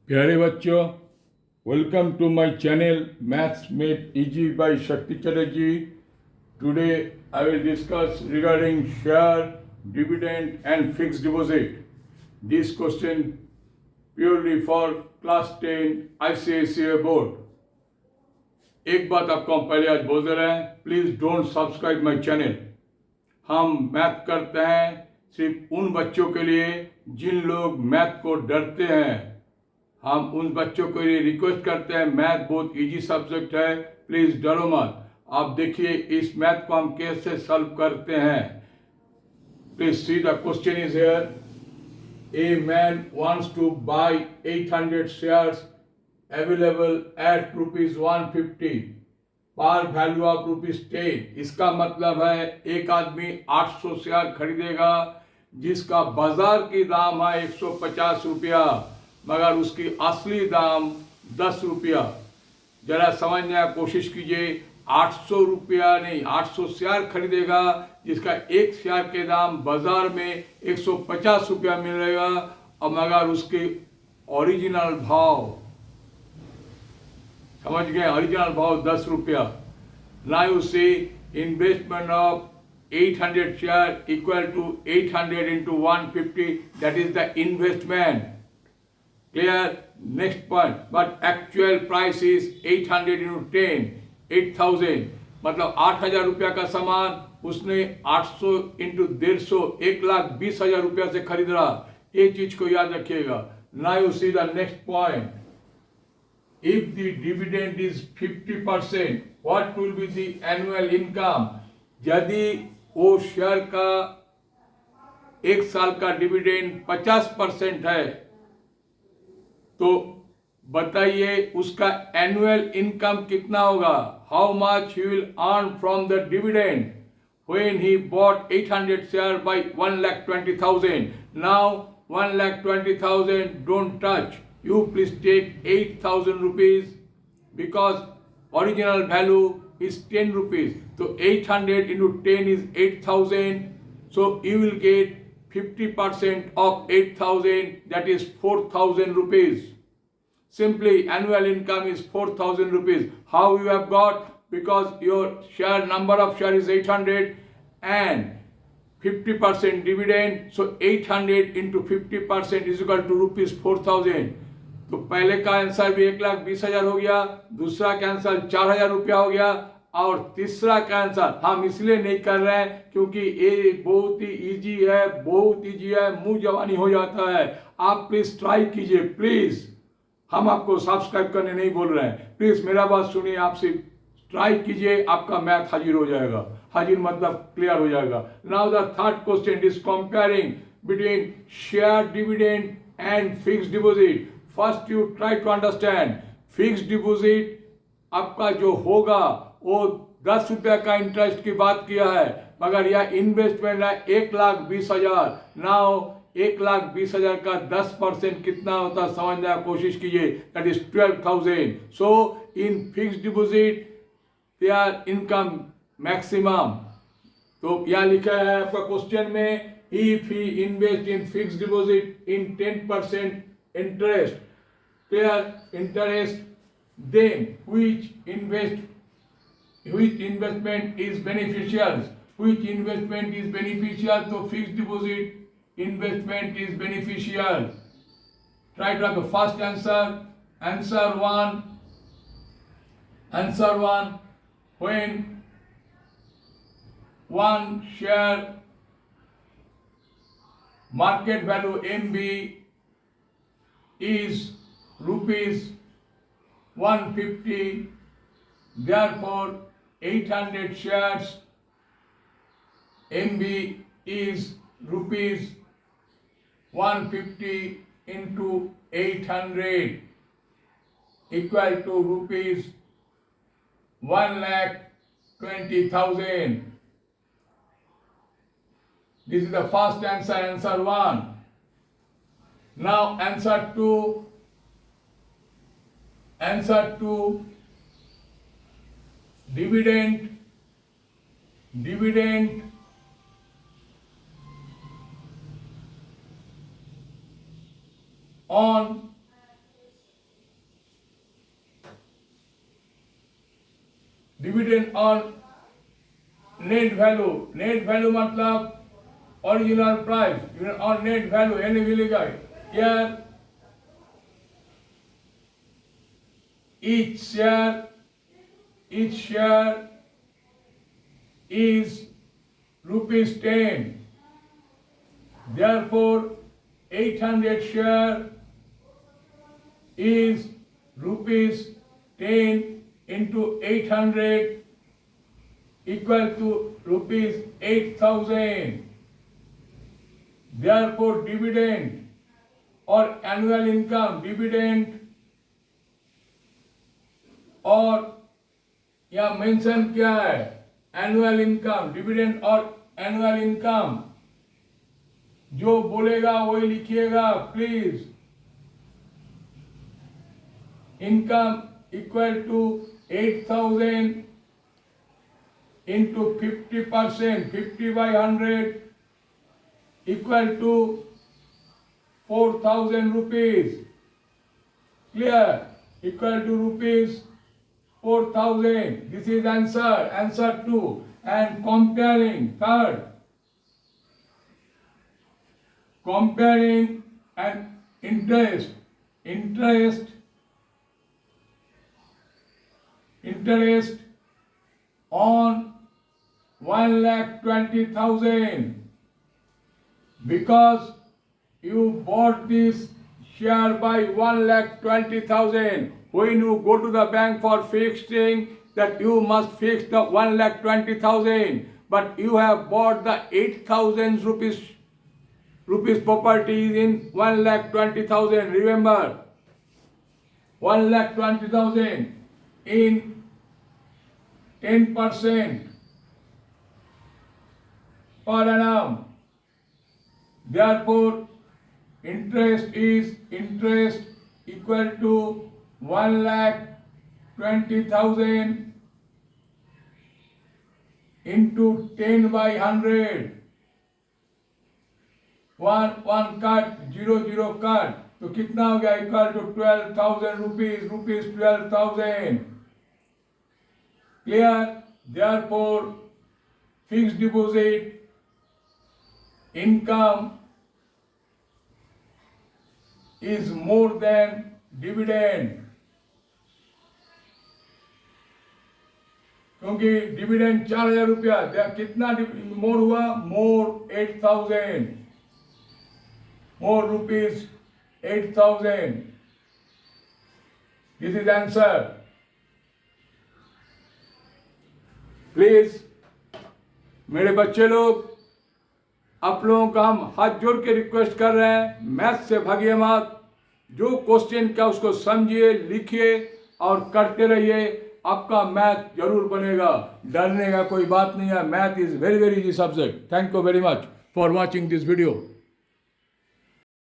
प्यारे बच्चों, welcome to my channel maths made easy by Shakti Chatterjee. Today I will discuss regarding share, dividend and fixed deposit. This question purely for class 10 ICSE board. एक बात आपको हम पहले आज बोल दे रहे हैं, please don't subscribe my channel. हम मैथ करते हैं सिर्फ उन बच्चों के लिए जिन लोग मैथ को डरते हैं. हम उन बच्चों को ये रिक्वेस्ट करते हैं, मैथ बहुत इजी सब्जेक्ट है, प्लीज डरो मत. आप देखिए इस मैथ को हम कैसे सॉल्व करते हैं. Please see the question is here. A man wants to buy 800 shares available at rupees 150 par value of ₹10. इसका मतलब है एक आदमी 800 शेयर खरीदेगा जिसका बाजार की दाम है 150 रुपया, मगर उसकी असली दाम 10 रुपया. जरा समझने की कोशिश कीजिए. 800 रुपया नहीं, 800 शेयर खरीदेगा जिसका एक शेयर के दाम बाजार में 150 रुपया मिलेगा, और मगर उसके ओरिजिनल भाव, समझ गए, ओरिजिनल भाव 10 रुपया. Now you see investment of 800 share equal to 800 into 150, that is the investment. Clear? Next point. But actual price is 800 into 10, 8000. मतलब 8000 रुपया का सामान उसने 800 into 150, 1,20,000 रुपया से खरीद रहा. ये चीज को याद रखिएगा. Now you see the next point. If the dividend is 50%, what will be the annual income? यदि वो शेयर का एक साल का डिविडेंड 50% है, तो बताइए उसका एनुअल इनकम कितना होगा. How much he will earn from the dividend when he bought 800 share by 1,20,000. Now 1,20,000 don't touch. You please take 8,000 rupees because original value is 10 rupees. So 800 into 10 is 8,000. So you will get 50% of 8,000, that is 4,000 rupees. Simply annual income is 4,000 rupees. How you have got? Because your share number of share is 800 and 50% dividend. So 800 into 50% is equal to rupees 4,000. तो पहले का answer भी 1,20,000 हो गया, दूसरा का answer 4,000 रुपया हो गया, और तीसरा का आंसर हम इसलिए नहीं कर रहे हैं क्योंकि ये बहुत ही इजी है, बहुत इजी है, मुंह जवानी हो जाता है. आप प्लीज ट्राई कीजिए, प्लीज. हम आपको सब्सक्राइब करने नहीं बोल रहे हैं, प्लीज मेरा बात सुनिए. आप सिर्फ ट्राई कीजिए, आपका मैथ हाजिर हो जाएगा. हाजिर मतलब क्लियर हो जाएगा. Now the third question is comparing between share dividend and fixed deposit. First you try to understand. Fixed deposit आपका जो होगा वो 10 रुपया का इंटरेस्ट की बात किया है, मगर यह इन्वेस्टमेंट है 1,20,000. नाउ 1,20,000 का 10% कितना होता है समझने की कोशिश कीजिए. That is 12,000. So in fixed deposit there income maximum. तो यहाँ लिखा है आपका क्वेश्चन में, if he invest in fixed deposit in 10% interest, clear interest, then which investment is beneficial? Which investment is beneficial? So fixed deposit investment is beneficial. Try to have the first answer. Answer one. When one share market value MB is rupees 150, therefore 800 shares MB is rupees 150 into 800 equal to rupees 1,20,000. This is the first answer, answer 1. Now answer 2. Dividend on dividend on net value, net value मतलब original price, dividend on net value यानी मिलेगा यार each share is rupees 10. Therefore 800 share is rupees 10 into 800 equal to rupees 8,000. Therefore dividend or annual income, dividend और यहाँ mention क्या है, annual income, dividend और annual income, जो बोलेगा वही लिखिएगा please. Income equal to 8,000 into 50%, 50/100 equal to 4,000 rupees, clear, equal to rupees 4,000. This is answer 2. And comparing, third, comparing and interest on 1,20,000, because you bought this share by 1,20,000. When you go to the bank for fixing, that you must fix the 1,20,000, but you have bought the 8,000 rupees property in 1,20,000. Remember, 1,20,000 in 10% per annum. Therefore, interest equal to 1,20,000 into 10/100. One cut, 0 cut, तो कितना हो गया, equal to 12,000 rupees, rupees 12,000. Clear? Therefore, fixed deposit income is more than dividend. क्योंकि dividend 4,000 रुपया, कितना more हुआ, more 8,000, more rupees 8,000. This is answer. Please मेरे बच्चे लोग, आप लोगों का हम हाथ जोड़ के रिक्वेस्ट कर रहे हैं, मैथ से भागिए मत. जो क्वेश्चन क्या उसको समझिए, लिखिए और करते रहिए. आपका मैथ जरूर बनेगा, डरने का कोई बात नहीं है. Math is very easy subject. Thank you very much for watching this video.